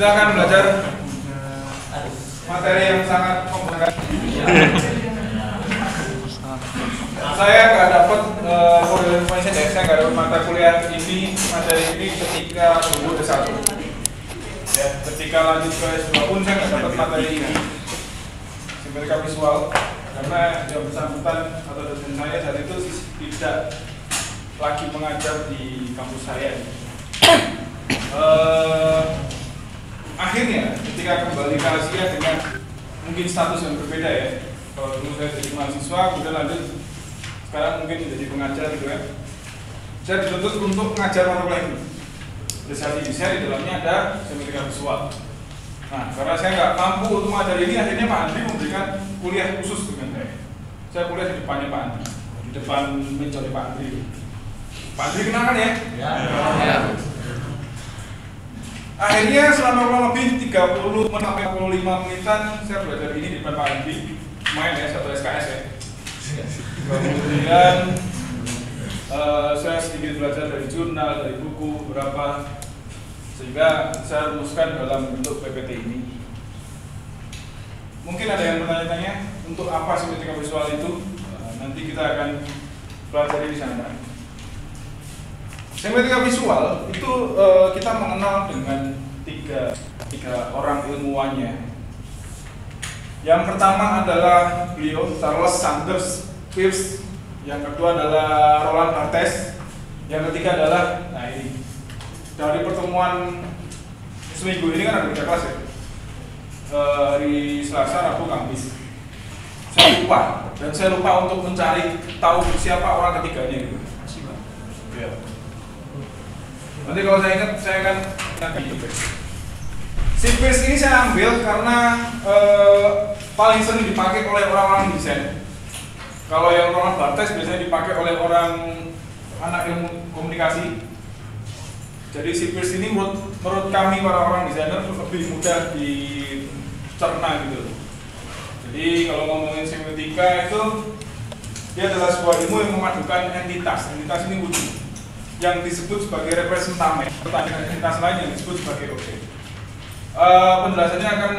Kita akan belajar materi yang sangat kompleks. Saya nggak dapat for information ya, saya nggak dapat mata kuliah ini, materi ini ketika dulu S1. Ya, ketika lanjut ke S2 pun saya nggak dapat materi ini, semiotika visual, karena yang bersangkutan atau dosen saya saat itu tidak lagi mengajar di kampus saya. Akhirnya ketika kembali ke Asia dengan mungkin status yang berbeda ya, kalau dulu saya jadi mahasiswa, kemudian lanjut sekarang mungkin menjadi pengajar gitu ya. Saya dituntut untuk mengajar mata kuliah ini. Spesialisasi desain di dalamnya ada semiotika visual. Nah, karena saya nggak mampu untuk mengajar ini, akhirnya Pak Andri memberikan kuliah khusus dengan saya. Saya kuliah di depannya Pak Andri, di depan meja Pak Andri. Pak Andri kenal kan ya? Ya. Akhirnya selama kurang lebih 30 sampai 45 menitan saya belajar ini di depan Pak Andri. Main ya, satu SKS ya. Kemudian saya sedikit belajar dari jurnal, dari buku beberapa, sehingga saya rumuskan dalam bentuk PPT ini. Mungkin ada yang bertanya-tanya untuk apa semiotika visual itu? Nanti kita akan pelajari di sana. Semiotika visual itu kita mengenal dengan tiga orang ilmuwannya. Yang pertama adalah beliau Charles Sanders Peirce, yang kedua adalah Roland Barthes, yang ketiga adalah ini. Dari pertemuan seminggu ini kan ada 3 kelas ya, hari Selasa, Rabu, Kamis. Saya lupa, dan saya lupa untuk mencari tahu siapa orang ketiganya gitu. Ya. Nanti kalau saya ingat, saya akan si Peirce ini saya ambil karena paling sering dipakai oleh orang-orang desain. Kalau yang Roland Barthes biasanya dipakai oleh orang anak ilmu komunikasi. Jadi si Peirce ini menurut kami para orang desainer lebih mudah dicerna gitu. Jadi kalau ngomongin semiotika itu dia adalah sebuah ilmu yang memadukan entitas. Entitas ini wujud yang disebut sebagai representamen, pertandingan entitas lain yang disebut sebagai objek. Penjelasannya akan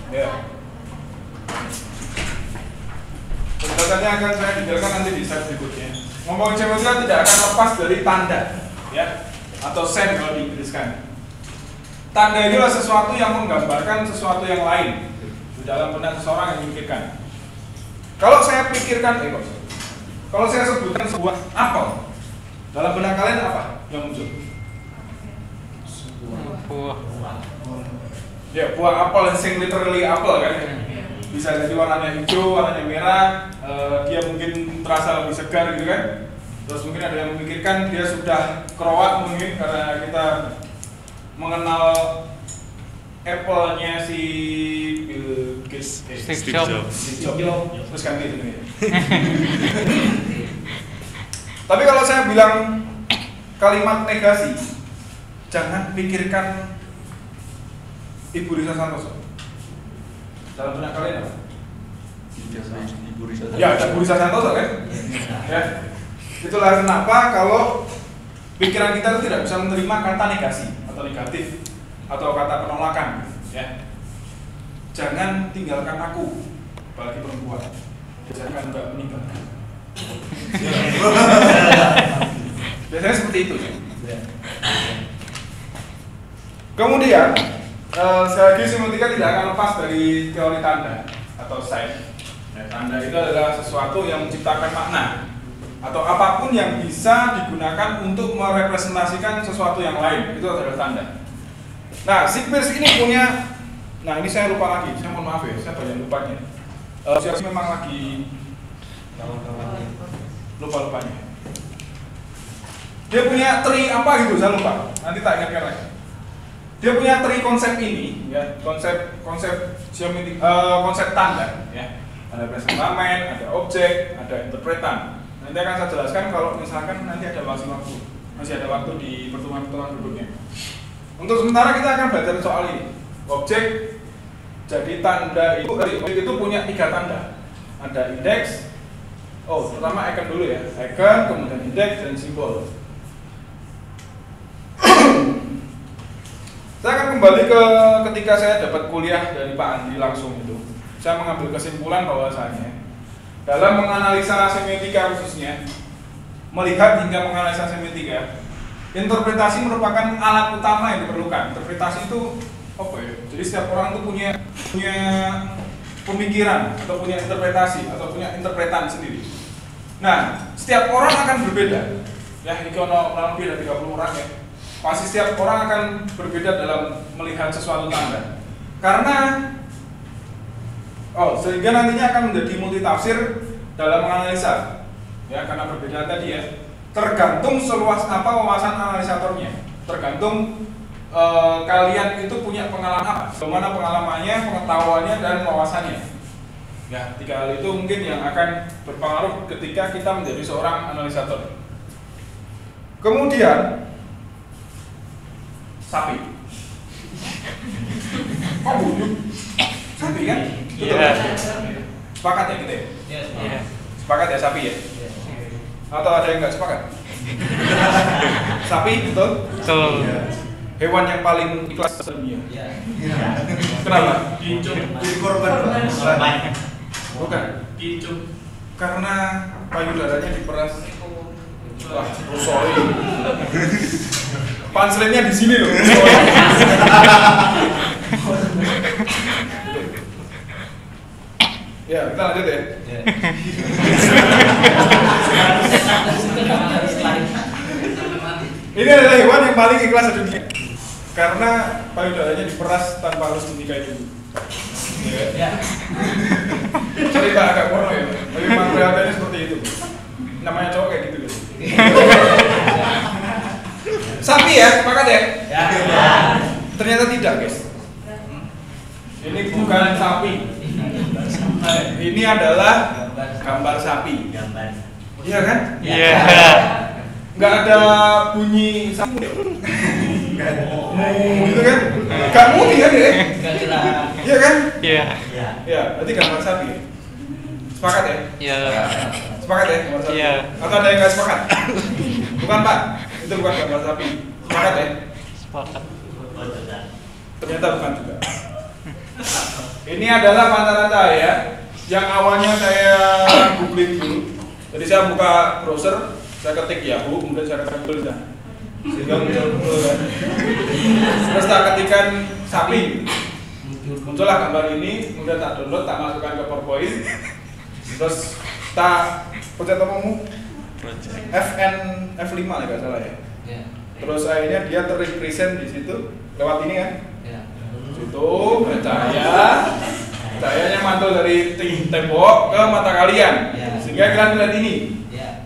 ya. Penjelasannya akan saya tinggalkan nanti di slide berikutnya. Ngomongin semiotika tidak akan lepas dari tanda, ya, atau sign kalau diinggriskan. Tanda itu adalah sesuatu yang menggambarkan sesuatu yang lain di dalam benak seseorang yang memikirkan. Kalau saya pikirkan, kalau saya sebutkan sebuah apel, dalam benak kalian apa yang muncul? Ya, buah apel yang sing literally apel kan. Bisa jadi warnanya hijau, warnanya merah, dia mungkin terasa lebih segar gitu kan. Terus mungkin ada yang memikirkan dia sudah keroak mungkin karena kita mengenal Apple-nya si Bill Gates, Steve Jobs. Terus kan gitu ya. Tapi kalau saya bilang kalimat negasi, jangan pikirkan Ibu Risa Santoso. Dalam benak kalian apa? Ibu Risa Santoso. Ya, ada Ibu Risa Santoso kan? Ya. Itulah kenapa kalau pikiran kita itu tidak bisa menerima kata negasi atau negatif atau kata penolakan, ya. Jangan tinggalkan aku, apalagi perempuan. Jangan Mbak meninggalkan. Biasanya seperti itu. Ya. Kemudian sekali lagi semiotika tidak akan lepas dari teori tanda atau sign. Ya, tanda itu adalah sesuatu yang menciptakan makna atau apapun yang bisa digunakan untuk merepresentasikan sesuatu yang lain, itu adalah tanda. Nah, si Peirce ini punya, nah ini saya lupa lagi, saya mohon maaf ya, saya banyak lupanya. Saya memang lagi lupa-lupanya. Dia punya tri apa gitu, saya lupa. Nanti tak ingatkan lagi. Dia punya tri konsep ini, ya, konsep tanda, ya. Ada representamen, ada objek, ada interpretan. Nanti akan saya jelaskan kalau misalkan nanti ada masih ada waktu di pertemuan-pertemuan berikutnya. Untuk sementara kita akan belajar soal ini. Objek, jadi tanda itu punya 3 tanda. Ada indeks. Pertama icon dulu ya. Icon, kemudian indeks dan simbol. kembali ke ketika saya dapat kuliah dari Pak Andi langsung itu, saya mengambil kesimpulan bahwasanya dalam menganalisa semiotika khususnya, melihat hingga menganalisa semiotika, interpretasi merupakan alat utama yang diperlukan. Interpretasi itu apa ya? Jadi setiap orang itu punya pemikiran atau punya interpretasi atau punya interpretan sendiri. Nah, setiap orang akan berbeda. Ya, ini kalau kurang lebih dari 30 orang ya. Pasti setiap orang akan berbeda dalam melihat sesuatu tanda. Karena sehingga nantinya akan menjadi multitafsir dalam menganalisa. Ya, karena berbeda tadi ya. Tergantung seluas apa wawasan analisatornya. Tergantung kalian itu punya pengalaman apa, bagaimana pengalamannya, pengetahuannya, dan wawasannya. Ya, 3 hal itu mungkin yang akan berpengaruh ketika kita menjadi seorang analisator. Kemudian sapi. Oh, bujuk. Sapi kan? Betul. Sepakat ya kita ya? Iya. Sepakat ya sapi ya? Atau ada yang nggak sepakat? Sapi, betul? Betul. Hewan yang paling ikhlas di dunia. Iya. Kenapa? Jadi korban. Bukan. Karena payudaranya diperas. Wah, rusoi. Punchline-nya di sini loh. Ya, kita lanjut ya. Ini adalah hewan yang paling ikhlas di dunia. Karena payudaranya diperas tanpa harus dinikahi dulu. Ya. Cerita agak porno ya, tapi memang realitanya seperti itu. Namanya cowok kayak gitu guys. Sapi ya, sepakat ya? Ya. Ternyata tidak guys. Ini bukan sapi. Ini adalah gambar sapi. Iya kan? Iya. Nggak ada bunyi sapi. Gitu kan? Gak mungkin kan ya? Iya kan? Iya. Ya, berarti gambar sapi. Sepakat ya? Iya. Sepakat ya gambar sapi? Iya. Atau ada yang nggak sepakat? Bukan Pak, itu bukan gambar sapi. Sepakat ya? Sepakat. Ternyata bukan juga. Ini adalah pancaran cahaya yang awalnya saya googling dulu. Jadi saya buka browser, saya ketik Yahoo, kemudian saya ketik Google dah. Sehingga muncul kan. Terus tak ketikkan sapi. Muncullah gambar ini, kemudian tak download, tak masukkan ke PowerPoint. Terus tak pencet tombol F5 ya nggak salah ya. Terus akhirnya dia terrepresent di situ lewat ini kan. Situ cahayanya mantul dari tembok ke mata kalian, sehingga kalian melihat ini.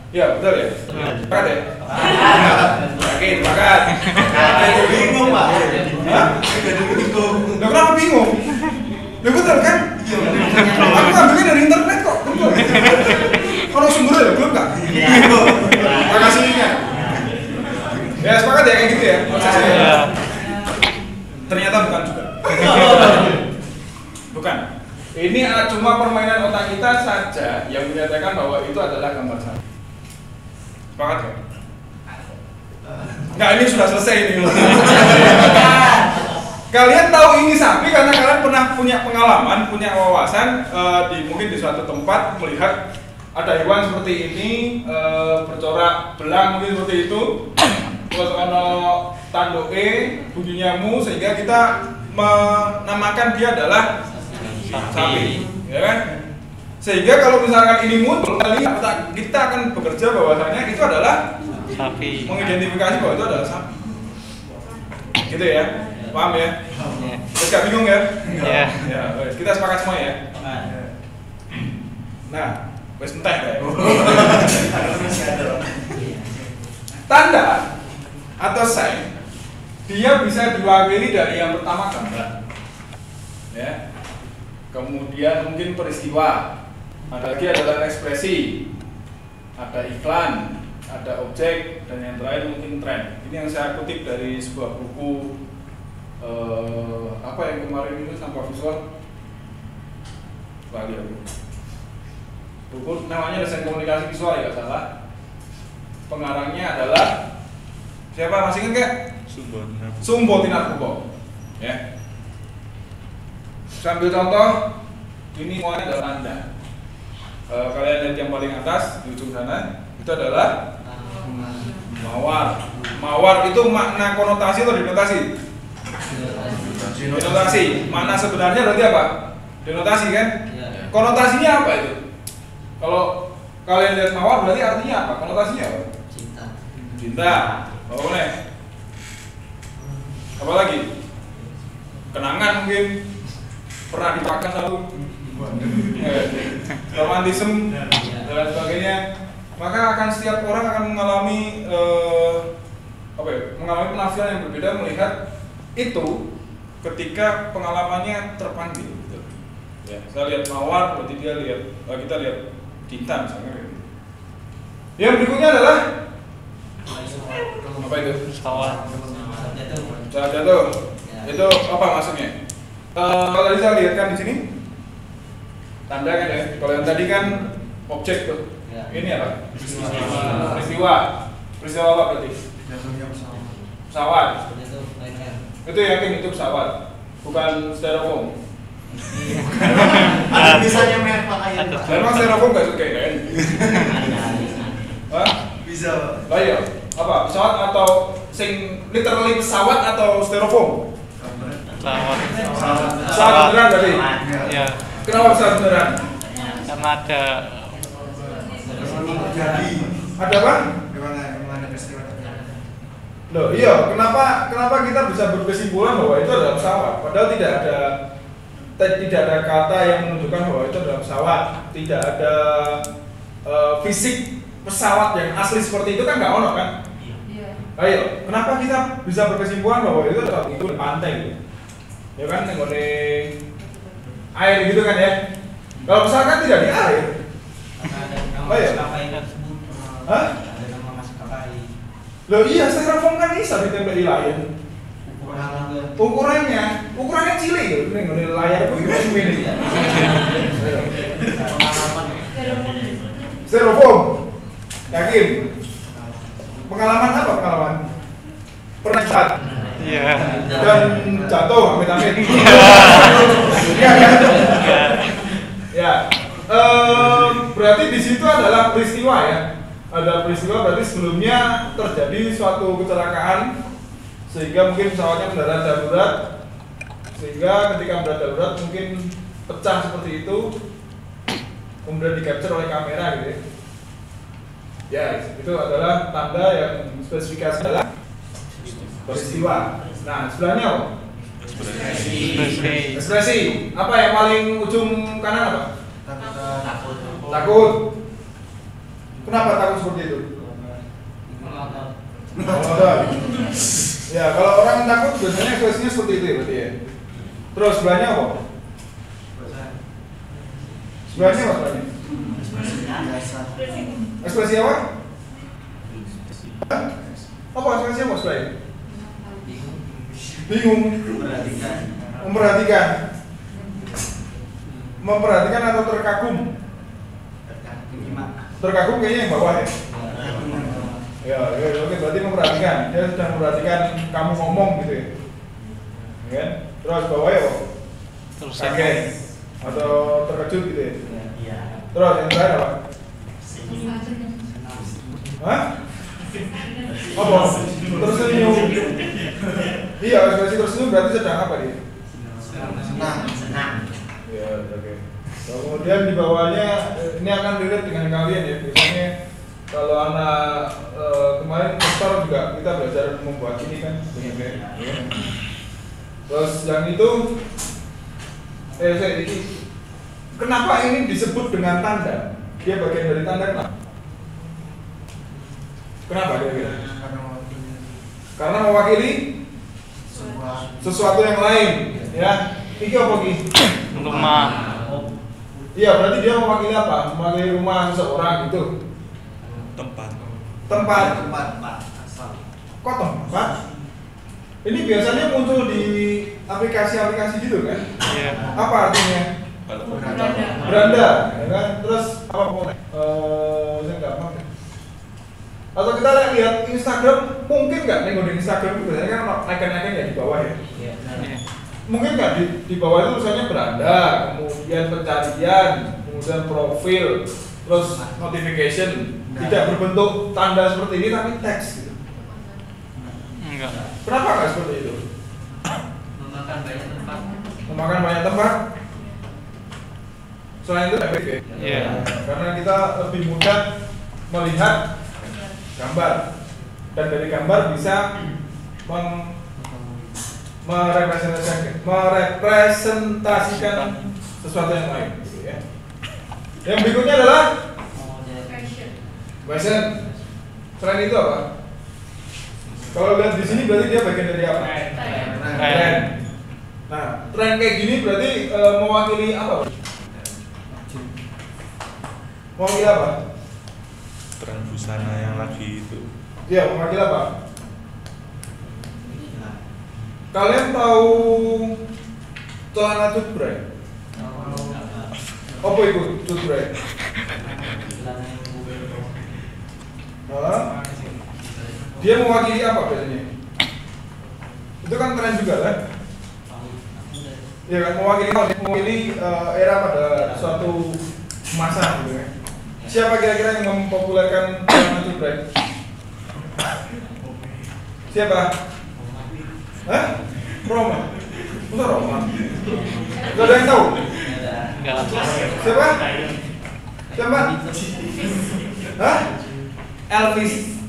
Ya betul ya. Sepakat ya. Yakin sepakat. Bingung Pak. Hah? Bingung. Loh, kenapa bingung? Loh, betul kan? Aku ngambilnya dari internet kok. Betul. Kalau sumbernya loh, belum kak? Makasih linknya. Ya sepakat ya kayak gitu ya prosesnya. Iya. Ternyata bukan juga. Bukan. Ini cuma permainan otak kita saja yang menyatakan bahwa itu adalah gambar sapi. Sepakat ya? Nggak, ini sudah selesai ini. Kalian tahu ini sapi karena kalian pernah punya pengalaman, punya wawasan mungkin di suatu tempat melihat ada hewan seperti ini bercorak belang mungkin seperti itu. Terus ono tanduke bunyinya mu sehingga kita menamakan dia adalah sapi, ya kan? Sehingga kalau misalkan ini muncul, kita akan bekerja bahwasanya itu adalah Sapi. mengidentifikasi bahwa itu adalah sapi. Gitu ya, paham ya? Terus gak bingung ya? Iya. Ya, kita sepakat semua ya. Nah, wes entek ya. Tanda atau sign dia bisa diwakili dari yang pertama gambar, ya. Kemudian mungkin peristiwa, ada lagi adalah ekspresi, ada iklan, ada objek, dan yang terakhir mungkin tren. Ini yang saya kutip dari sebuah buku apa yang kemarin itu sampah visual, lagi aku. Buku namanya Desain Komunikasi Visual ya, salah. Pengarangnya adalah siapa, masih ingat nggak? Sumbo Tinarkubo. Ya. Sambil contoh, ini semuanya adalah tanda. Kalian lihat yang paling atas di ujung sana, itu adalah mawar. Mawar itu makna konotasi atau denotasi? Denotasi. Makna sebenarnya berarti apa? Denotasi kan? Konotasinya apa itu? Kalau kalian lihat mawar berarti artinya apa? Konotasinya apa? Cinta. Cinta. Oh, boleh. Apa lagi? Kenangan mungkin pernah dipakai selalu. Romantisme dan sebagainya. Maka akan setiap orang akan mengalami mengalami penafsiran yang berbeda melihat itu ketika pengalamannya terpanggil. Gitu. Ya, saya lihat mawar, berarti dia lihat, kita lihat cinta misalnya. Yang berikutnya adalah apa itu? Pesawat jatuh. Itu apa maksudnya? Kalau tadi saya lihatkan di sini tanda kan ya. Kalau yang tadi kan objek tuh. Ini apa? Peristiwa. Peristiwa apa berarti? Pesawat. Itu yakin itu pesawat, bukan styrofoam. Ada misalnya merek pakaian Pak. Memang styrofoam nggak suka kan? Hah? Bisa Pak. Lah iya. Apa? Pesawat atau sing literally pesawat atau styrofoam? Pesawat beneran berarti? Ya, Kenapa pesawat beneran? karena ada Jadi Ada apa? memang ada peristiwa. Loh iya, kenapa kita bisa berkesimpulan bahwa itu adalah pesawat? Padahal tidak ada kata yang menunjukkan bahwa itu adalah pesawat. Tidak ada fisik pesawat yang asli seperti itu kan nggak ono kan? Iya. Ayo, kenapa kita bisa berkesimpulan bahwa itu adalah itu di pantai gitu? Ya kan, nenggone air gitu kan ya? Kalau pesawat kan tidak di air. Hah? Ada nama maskapai. Loh iya, styrofoam kan bisa ditempeli layar. Ukurannya cilik gitu, nenggone layar itu gimana segini? Styrofoam. Yakin? Pengalaman apa pengalaman? Pernah jatuh? ya Dan jatuh, amit-amit. Iya kan? Ya. Berarti di situ adalah peristiwa ya. Ada peristiwa berarti sebelumnya terjadi suatu kecelakaan sehingga mungkin pesawatnya mendarat darurat, sehingga ketika mendarat darurat mungkin pecah seperti itu, kemudian di capture oleh kamera gitu ya. Ya, itu adalah tanda yang spesifikasi adalah peristiwa. Nah, sebelahnya apa? Ekspresi. Apa yang paling ujung kanan apa? Takut. Kenapa takut seperti itu? Ya, kalau orang takut biasanya ekspresinya seperti itu ya berarti ya. Terus sebelahnya apa? Sebelahnya apa sebelahnya? Ekspresi apa? Apa ekspresi apa sebelahnya? Bingung. Memperhatikan atau terkagum? Terkagum kayaknya yang bawah ya. Ya, oke, berarti memperhatikan. Dia sudah memperhatikan kamu ngomong gitu ya. Ya kan? Terus bawah ya, kaget atau terkejut gitu ya. Terus yang terakhir apa? Hah? Apa? Tersenyum. Iya, ekspresi tersenyum berarti sedang apa dia? Senang. Ya, oke. Kemudian di bawahnya ini akan dilihat dengan kalian ya. Biasanya kalau anak kemarin sektor juga kita belajar membuat ini kan, ya. Terus yang itu, kenapa ini disebut dengan tanda? Dia bagian dari tanda kenapa? Kenapa kira-kira? Karena mewakili sesuatu yang lain, ya. Ini apa Ki? rumah Iya, berarti dia mewakili apa? Mewakili rumah seseorang gitu. Tempat. Kok tempat? Ini biasanya muncul di aplikasi-aplikasi gitu kan? ya Apa artinya? Beranda, ya kan? Terus apa pun? Saya nggak paham. Atau kita lihat Instagram, mungkin nggak nih di Instagram itu biasanya kan icon-icon ya di bawah ya. ya mungkin nggak di bawah itu tulisannya beranda, kemudian pencarian, kemudian profil, terus notification, tidak berbentuk tanda seperti ini tapi teks gitu. Enggak. Kenapa nggak seperti itu? Memakan banyak tempat. Memakan banyak tempat. Selain itu efektif. Iya. Karena kita lebih mudah melihat gambar dan dari gambar bisa merepresentasikan sesuatu yang lain gitu ya. Yang berikutnya adalah fashion. Selain itu apa? Kalau lihat di sini berarti dia bagian dari apa? Tren. Nah, tren kayak gini berarti mewakili apa? Mewakili apa? Tren busana yang lagi itu. Iya, mewakili apa? Kalian tahu celana cutbray? Apa itu cutbray? Dia mewakili apa biasanya? Itu kan tren juga kan? Ya kan, mewakili era pada suatu masa gitu kan. Siapa kira-kira yang mempopulerkan celana cutbray? Siapa? Hah? Roma? Masa Roma? Gak ada yang tahu? Enggak. Siapa? Siapa? Hah? Elvis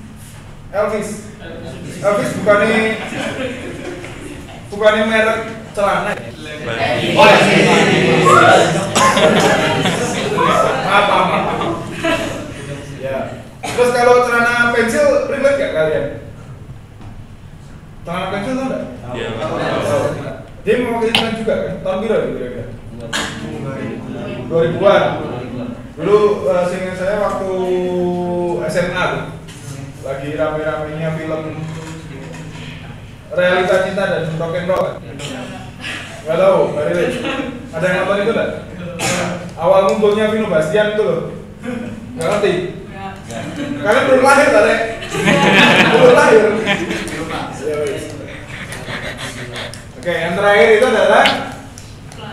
bukannya merek celana. Oh ya. Maaf. Ya. Terus kalau celana pensil relate gak kalian? Celana pensil tuh enggak? Iya. Dia mewakili tren juga kan? Tahun berapa kira-kira? 2000-an. Dulu seingat saya waktu SMA tuh, lagi rame-ramenya film Realita Cinta dan Rock and Roll. Gak tahu, gak relate. Ada yang nonton itu enggak? Awal munculnya Vino Bastian itu loh. Gak ngerti? Kalian belum lahir kan, Rek? Belum lahir. Oke, yang terakhir itu adalah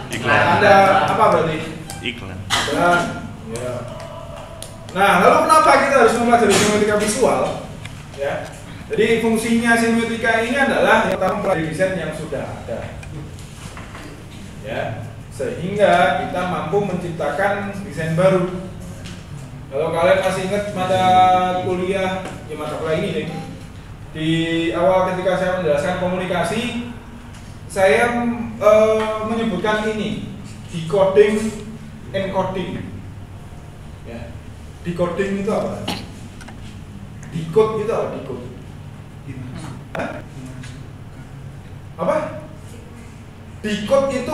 Iklan. Ada apa berarti? Iklan. Dan, ya. Nah, lalu kenapa kita harus mempelajari semiotika visual? Ya. Jadi fungsinya semiotika ini adalah yang pertama mempelajari desain yang sudah ada. Ya. Sehingga kita mampu menciptakan desain baru. Kalau kalian masih ingat mata kuliah, ya mata kuliah ini nih. Di awal ketika saya menjelaskan komunikasi, saya menyebutkan ini decoding, encoding. Ya. Decoding itu apa? Decode itu apa? Decode. Hah? Apa? Decode itu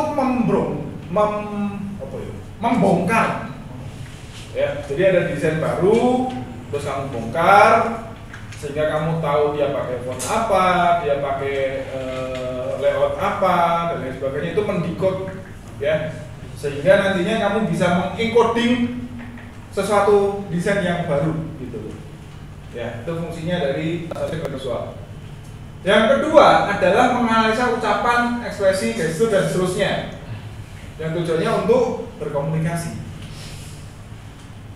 membongkar. Ya, jadi ada desain baru, terus kamu bongkar, sehingga kamu tahu dia pakai font apa, dia pakai layout apa, dan lain sebagainya. Itu mendecode, ya, sehingga nantinya kamu bisa mengencoding sesuatu desain yang baru, gitu. Ya, itu fungsinya dari semiotika visual. Yang kedua adalah menganalisa ucapan, ekspresi, gestur dan seterusnya. Yang tujuannya untuk berkomunikasi.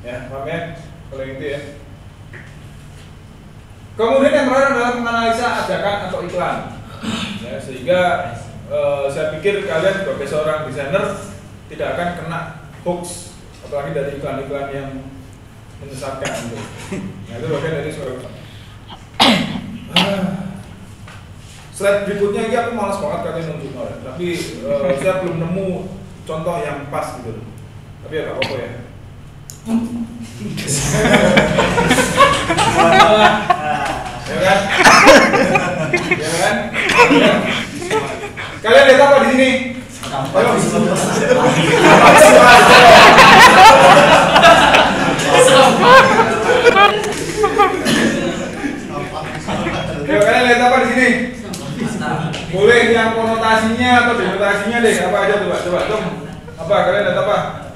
Ya, paham ya? Kalau itu ya. Kemudian yang terakhir adalah menganalisa ajakan atau iklan. Ya, sehingga saya pikir kalian sebagai seorang desainer tidak akan kena hoax, apalagi dari iklan-iklan yang menyesatkan itu. Nah, itu bagian dari seorang. Slide berikutnya ini aku malas banget katanya nunjuk orang, tapi saya belum nemu contoh yang pas gitu. Tapi ya nggak apa-apa ya. Ya kan? Ya kan? Kalian lihat apa di sini? Ya, kalian lihat apa di sini? Boleh yang konotasinya atau denotasinya deh, apa aja coba. Apa kalian lihat apa?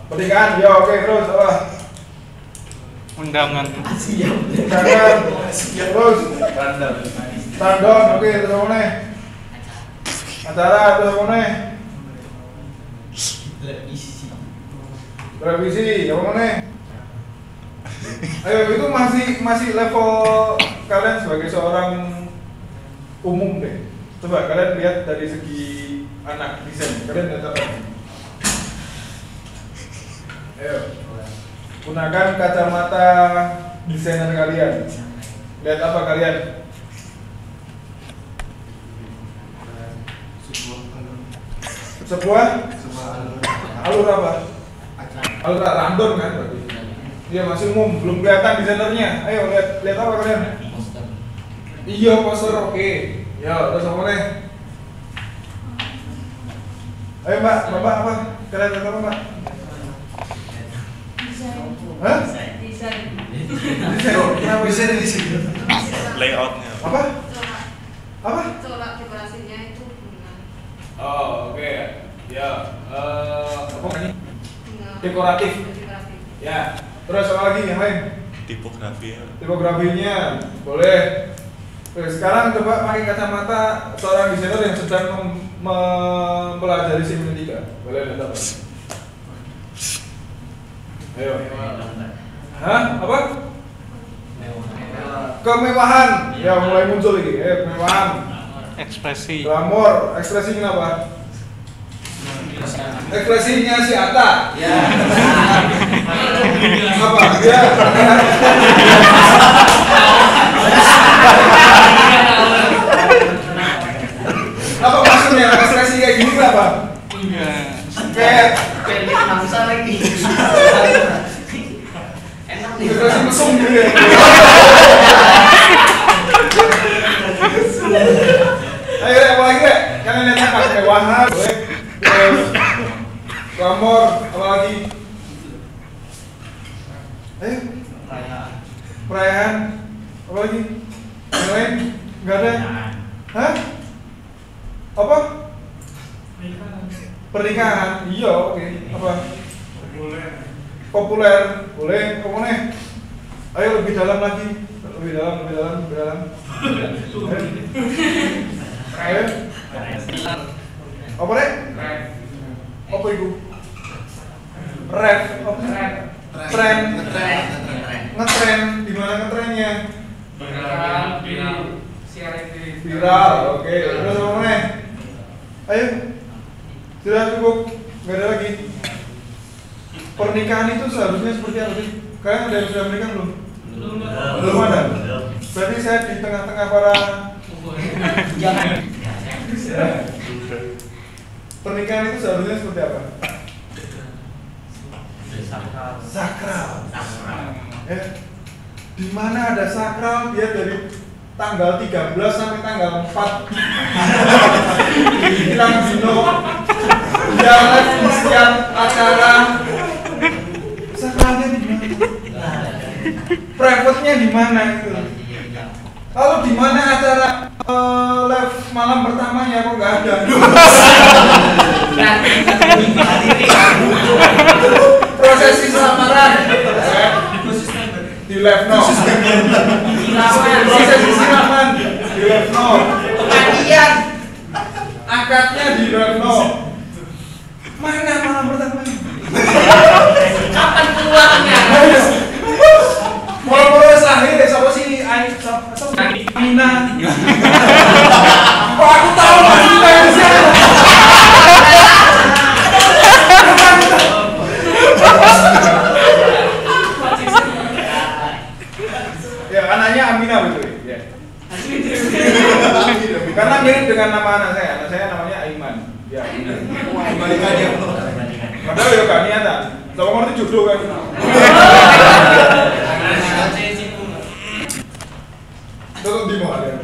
Pernikahan, ya oke, terus apa? Undangan. Terus tandon, oke, terus mana? Acara terus mana? Revisi, apa mana? Ayo itu masih level kalian sebagai seorang umum deh. Coba kalian lihat dari segi anak desain, kalian lihat apa? Ayo, gunakan kacamata desainer kalian. Lihat apa kalian? Sebuah alur apa? Alur random kan berarti. Iya masih umum, belum kelihatan desainernya. Ayo lihat apa kalian? Iya poster, oke. Ya terus apa nih? Ayo mbak apa? Kalian lihat apa mbak? Hah? Desain. Kenapa desain di sini? Layoutnya. Apa? Apa? Corak dekorasinya itu bunga. Oh oke. Ya. Apa ini? Bunga. Dekoratif. Dekoratif. Ya. Terus apa lagi yang lain? Tipografi ya. Tipografinya boleh. Terus sekarang coba pakai kacamata seorang desainer yang sedang mempelajari semiotika. Boleh lihat apa? Ayo. Hah? Apa? Kemewahan. Ya mulai muncul lagi. Kemewahan. Ekspresi. Glamor. Ekspresi kenapa? Ekspresinya si Atta. Ya. Apa? Dia. Apa maksudnya? Ekspresi kayak gini kenapa? Kayak Nangsa lagi. Enak nih. ekspresi mesum gitu ya. Ayo apa lagi deh? Kalian lihat apa? Kemewahan, boleh. Terus glamor, apa lagi? Ayo. Perayaan, apa lagi? Yang lain? Nggak ada? Hah? Apa? Pernikahan. Iya, oke. Apa? Populer. Boleh. Kamu nih? Ayo lebih dalam lagi. Lebih dalam. Ayo. Apa nih? Apa itu? Rap. Tren. Ngetren. Di mana ngetrennya? Viral. Oke. Terus apa nih? Ayo. Sudah cukup. Nggak ada lagi. Pernikahan itu seharusnya seperti apa sih? Kalian ada yang sudah menikah belum? Belum ada. Berarti saya di tengah-tengah para Jangan. pernikahan itu seharusnya seperti apa? Sakral. Ya. Di mana ada sakral dia dari tanggal 13 sampai tanggal 4 hilang dino dia live setiap acara. Sakralnya di mana? Private-nya di mana itu? Lalu di mana acara live malam pertamanya kok nggak ada? Prosesi samaran di live no. Prosesi siraman di live no. Pengajian akadnya di live no. Mana malam pertamanya? Kapan keluarnya? Moro-moro lahir ya siapa sih? Amina. Kok aku tahu Amina yang siapa? Ya anaknya Amina betul ya. Karena mirip dengan nama anak saya namanya Aiman. Ya. Kembalikannya. Padahal ya gak niatan. Coba ngerti jodoh kan. Tetap di bawah ya.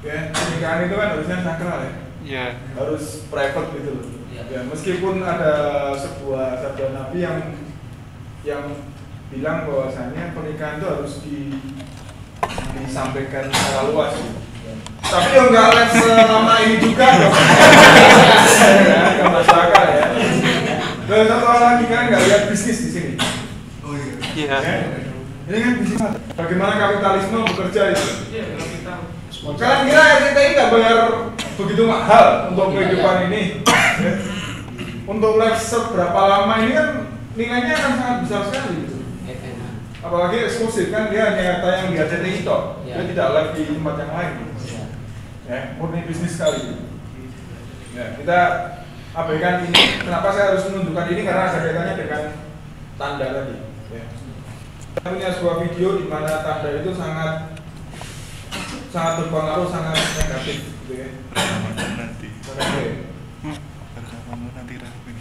Ya, pernikahan itu kan harusnya sakral ya. Iya. Harus private gitu loh. Ya, meskipun ada sebuah sabda Nabi yang bilang bahwasannya pernikahan itu harus disampaikan secara luas gitu. Tapi yang nggak les selama ini juga dong. Nggak masuk akal ya. Dan satu hal lagi kan nggak lihat bisnis di sini. Oh iya. Iya. Ya? Ini kan bisnis. Bagaimana kapitalisme bekerja itu? Kalian kira RCTI nggak bayar begitu mahal untuk kehidupan ini. Ya. Untuk live seberapa lama ini kan nilainya akan sangat besar sekali gitu. Apalagi eksklusif kan dia hanya tayang di RCTI toh, dia tidak live di tempat yang lain. Ya, murni bisnis sekali. Ya, kita abaikan ini. Kenapa saya harus menunjukkan ini karena ada kaitannya dengan tanda tadi. Ya. Kita punya sebuah video di mana tanda itu sangat berpengaruh, sangat negatif, gitu ya. Nanti. Rekaman nanti rapi.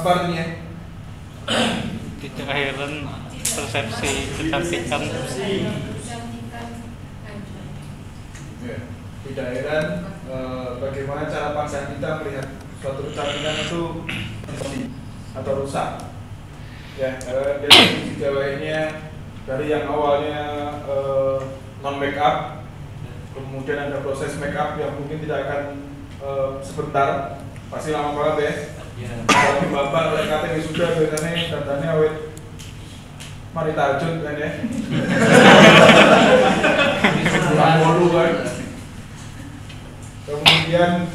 Apa artinya? Tidak heran persepsi kecantikan. Ya, tidak heran bagaimana cara pandang kita melihat suatu kecantikan itu atau rusak. Ya, dari jawabnya dari yang awalnya non make up, kemudian ada proses make up yang mungkin tidak akan sebentar, pasti lama banget ya. Kalau bapak oleh KTW sudah biasanya dandannya awet mari tajud kan ya. Bolu kan. Kemudian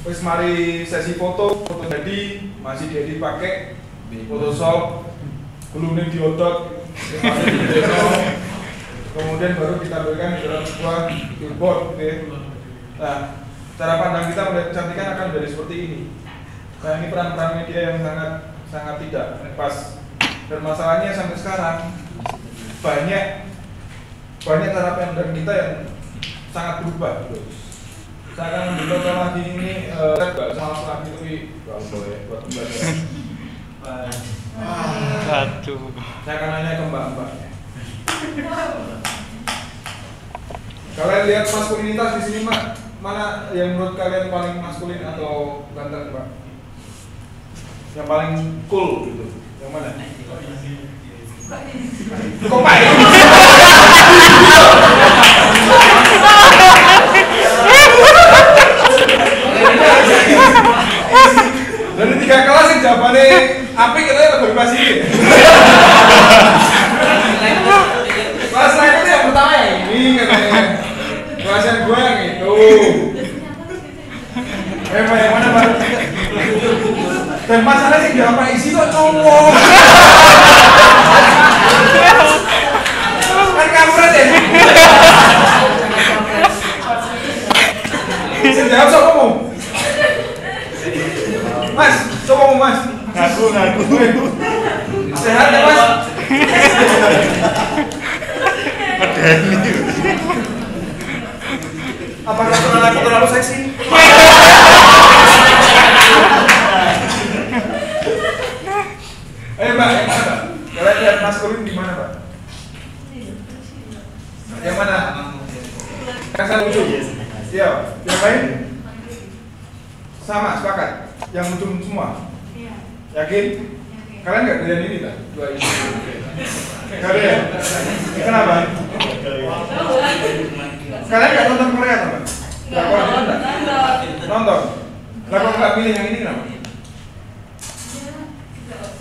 wis mari sesi foto jadi masih jadi pakai Photoshop, gulungnya diodot, kemudian baru ditampilkan di dalam sebuah billboard, gitu ya. Nah, cara pandang kita melihat kecantikan akan menjadi seperti ini. Nah, ini peran-peran media yang sangat tidak pas. Dan masalahnya sampai sekarang banyak cara pandang kita yang sangat berubah. Gitu. Saya akan menunjukkan lagi ini nggak sama lagi itu boleh buat pembelajaran. Aduh. Saya akan nanya ke mbak-mbaknya. Kalian lihat maskulinitas di sini, mana yang menurut kalian paling maskulin atau ganteng, Mbak? Yang paling cool gitu. Yang mana? Kok Pak? Dari 3 kelas yang jawabannya apik katanya lebih pasti. Kelas lain itu yang pertama ya ini katanya. Kelas yang gue yang itu. Pak, yang mana Pak? Dan masalahnya sih gak apa isi kok cowok. Kan kampret ya. Saya jawab siapa mau? Mas, coba mau Mas. Ngaku. Sehat ya Mas? Apakah aku terlalu seksi? Ayo Mbak, yang mana Mbak? Kalian lihat maskulin di mana Mbak? Yang mana? Yang saya lucu? Iya, yang lain? Sama, sepakat? Yang lucu semua? Iya. Yakin? Kalian nggak kalian ini lah? Dua ini. Kalian? Kenapa? Kalian nggak nonton Korea atau Mbak? Nggak Korea nonton? Nonton? Lah kok nggak pilih yang ini kenapa?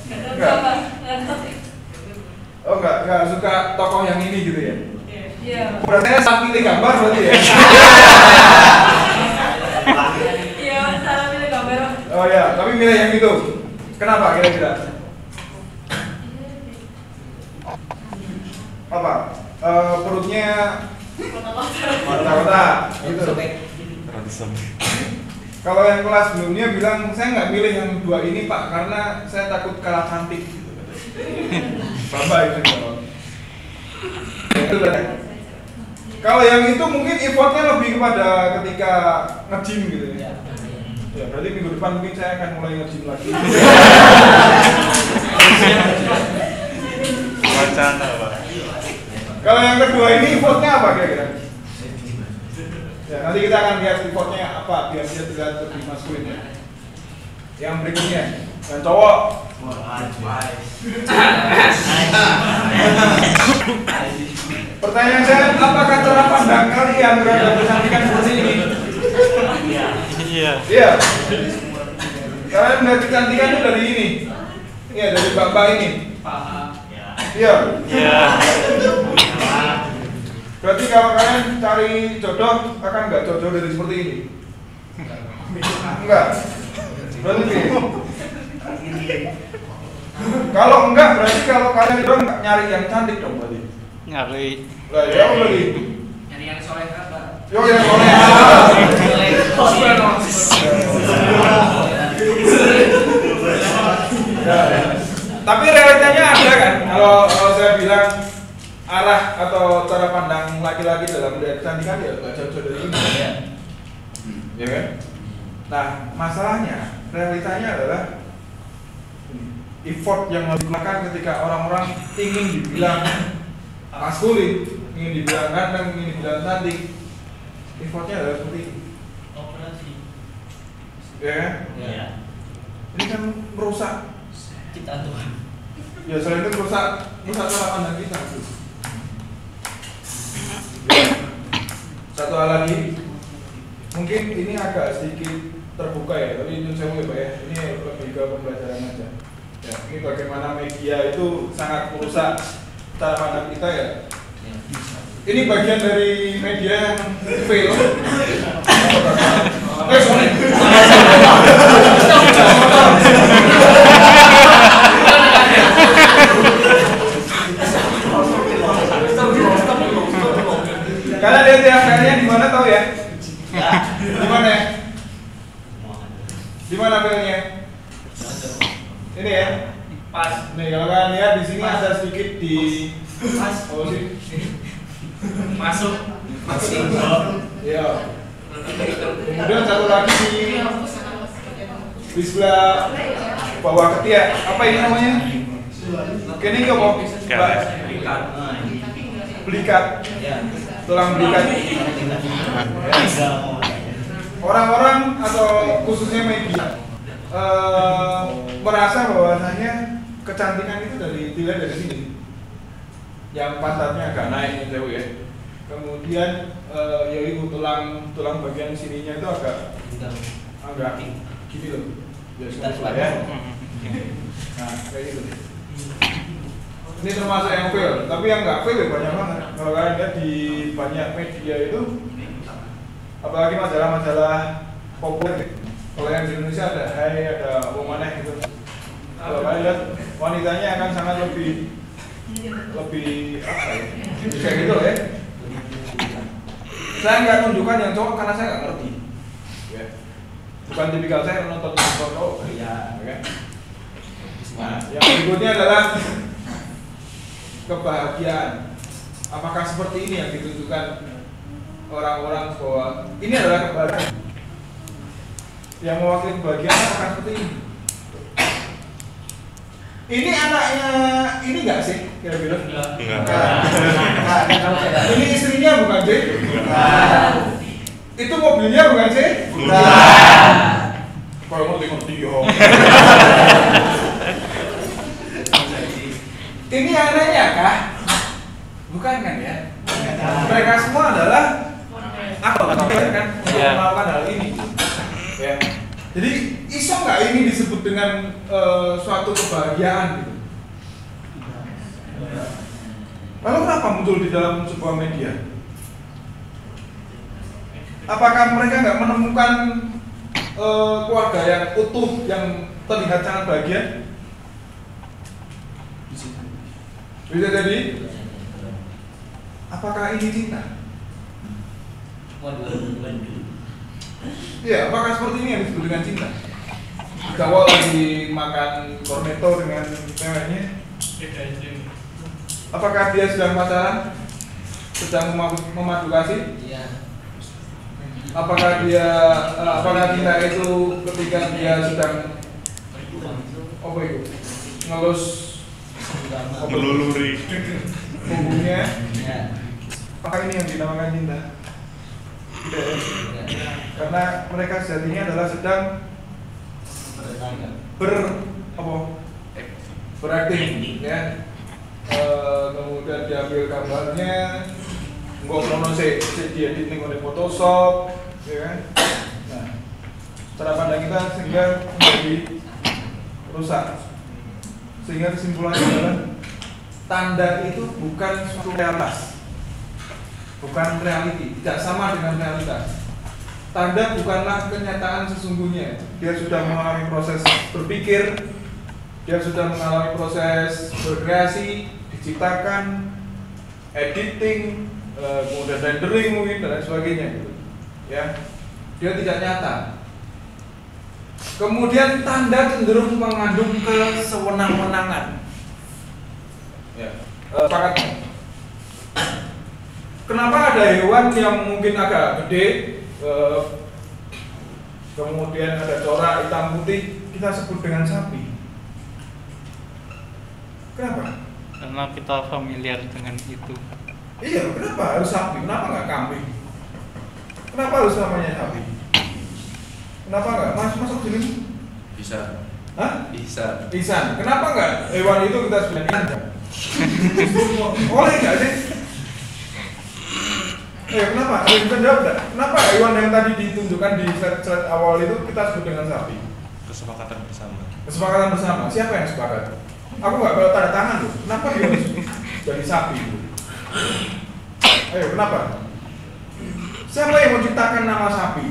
Enggak. Oh enggak suka tokoh yang ini gitu ya? Iya. Berarti salah pilih gambar berarti ya? Iya, salah pilih gambar. Oh ya, tapi milih yang itu. Kenapa kira-kira? Apa? Perutnya mata-mata gitu. handsome. Kalau yang kelas sebelumnya bilang saya nggak milih yang dua ini Pak karena saya takut kalah cantik. Bapak itu jawab. Kalau yang itu mungkin effortnya lebih kepada ketika nge-gym gitu ya. Ya berarti minggu depan mungkin saya akan mulai nge-gym lagi. Wacana Pak. Kalau yang kedua ini effortnya apa kira-kira? Ya, nanti kita akan lihat effortnya apa biar dia terlihat lebih maskulin ya. Yang berikutnya, yang cowok. Pertanyaan saya, apakah cara pandang kalian terhadap kecantikan seperti ini? Iya. Iya. Kalian melihat kecantikan itu dari ini. Iya, dari bapak ini. Iya. Iya. Berarti kalau kalian cari jodoh akan nggak jodoh dari seperti ini? Enggak. Berarti gini. Kalau enggak berarti kalau kalian jodoh nggak nyari yang cantik dong berarti. Nyari. Lah ya berarti. Nyari yang soleh kan, Pak? Yo yang soleh. Tapi realitanya ada kan? Kalau saya bilang arah atau cara pandang laki-laki dalam melihat kecantikan ya nggak jauh-jauh dari ini. Ya kan? Nah, masalahnya realitanya adalah effort yang harus dikeluarkan ketika orang-orang ingin dibilang maskulin, ingin dibilang ganteng, ingin dibilang cantik. Effortnya adalah seperti ini. Ya kan? Iya. Ini kan merusak. Ciptaan Tuhan. Ya selain itu merusak cara pandang kita. Satu hal lagi, mungkin ini agak sedikit terbuka ya, tapi itu saya Pak ya. Ini lebih ke pembelajaran aja. Ya, ini bagaimana media itu sangat merusak cara pandang kita ya. Ini bagian dari media yang fail. Sorry. Karena dia tiap di mana tahu ya? Di mana ya? Di mana filenya? Ini ya. Pas. Nih kalau kalian lihat di sini ada sedikit di Pas. oh sih. Masuk. Iya. Kemudian satu lagi di sebelah bawah ketiak. Apa ini namanya? Ini apa? Belikat. Tulang belikat. Orang-orang atau khususnya media merasa bahwasanya kecantikan itu dilihat dari sini. Yang pantatnya agak naik jauh ya. Kemudian yaitu tulang bagian sininya itu agak gini loh. Biasa ya. Nah, kayak gitu. Ini termasuk yang fail, tapi yang nggak fail ya banyak banget. Kalau kalian lihat di banyak media itu, apalagi majalah-majalah populer. Kalau yang di Indonesia ada Hai, ada Womaneh gitu. Kalau kalian lihat wanitanya akan sangat lebih apa ya? Kayak gitu ya. Saya nggak tunjukkan yang cowok karena saya nggak ngerti. Ya. Bukan tipikal saya menonton cowok. Ya, kan? Nah, yang berikutnya adalah kebahagiaan. Apakah seperti ini yang ditunjukkan orang-orang bahwa ini adalah kebahagiaan? Yang mewakili kebahagiaan apakah seperti ini? Ini anaknya ini enggak sih kira-kira? Enggak. Ini istrinya bukan sih? Itu mobilnya bukan sih? Kalau mau ngerti yo. Ini anaknya kah? Bukan kan ya? Mereka semua adalah apa kan untuk melakukan hal ini. Ya. Jadi iso nggak ini disebut dengan suatu kebahagiaan gitu? Lalu kenapa muncul di dalam sebuah media? Apakah mereka nggak menemukan keluarga yang utuh yang terlihat sangat bahagia? Bisa jadi. Apakah ini cinta? Iya, apakah seperti ini yang disebut dengan cinta? Cowok lagi makan cornetto dengan ceweknya, apakah dia sedang pacaran? Sedang memadu kasih? Iya. Apakah cinta itu ketika dia sedang apa itu? Ngelus meluluri punggungnya? Iya. Apakah ini yang dinamakan cinta? Tidak ya? Karena mereka sejatinya adalah sedang berakting ya. Kemudian diambil gambarnya, nggak krono diedit nih oleh Photoshop, ya kan? Nah, cara pandang kita sehingga menjadi rusak. Sehingga kesimpulannya adalah tanda itu bukan suatu realitas, bukan reality, tidak sama dengan realitas. Tanda bukanlah kenyataan sesungguhnya. Dia sudah mengalami proses berpikir, dia sudah mengalami proses berkreasi, diciptakan, editing, kemudian rendering mungkin dan lain sebagainya, gitu. Ya, dia tidak nyata. Kemudian tanda cenderung mengandung kesewenang-wenangan. Ya, kenapa ada hewan yang mungkin agak gede, kemudian ada corak hitam putih, kita sebut dengan sapi? Kenapa? Karena kita familiar dengan itu. Iya, kenapa harus sapi? Kenapa nggak kambing? Kenapa harus namanya sapi? Kenapa nggak masuk sini? Bisa. Hah? Bisa. Isan. Kenapa nggak hewan itu kita sebut ikan? Oleh nggak sih? Kenapa? Ada bisa jawab nggak? Kenapa hewan yang tadi ditunjukkan di slide awal itu kita sebut dengan sapi? kesepakatan bersama. Kesepakatan bersama. Siapa yang sepakat? Aku nggak bawa tanda tangan loh. Kenapa dia harus jadi sapi itu? Ayo, kenapa? Siapa yang menciptakan nama sapi?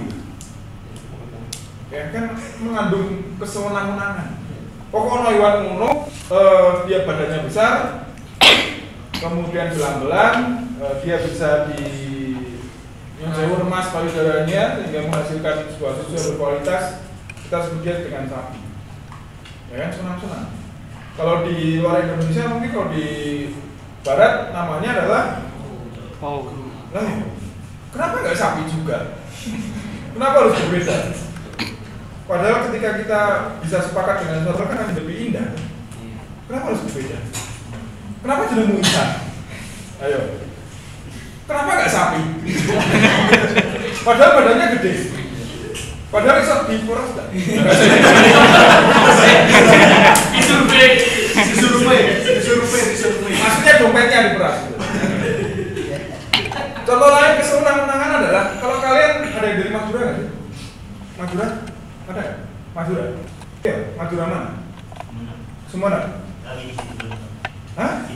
Ya kan mengandung kesewenang-wenangan. Pokoknya hewan ngono, dia badannya besar, kemudian belang-belang, dia bisa di menjauh emas payudaranya sehingga menghasilkan sebuah susu yang berkualitas. Kita sebut dia dengan sapi. Ya kan, senang-senang. Kalau di luar Indonesia mungkin kalau di barat namanya adalah lah ya. Kenapa nggak sapi juga? Kenapa harus berbeda? Padahal ketika kita bisa sepakat dengan satu kan akan lebih indah. Kenapa harus berbeda? Kenapa jenengmu Isan? Ayo. Kenapa nggak sapi? Padahal badannya gede. Padahal bisa diporos nggak? Disurvei. Maksudnya dompetnya diperas. Contoh lain kesewenang-wenangan adalah kalau kalian ada yang dari Madura nggak sih? Madura? Ada? Madura? Iya, Madura mana? Semua ada? Hah?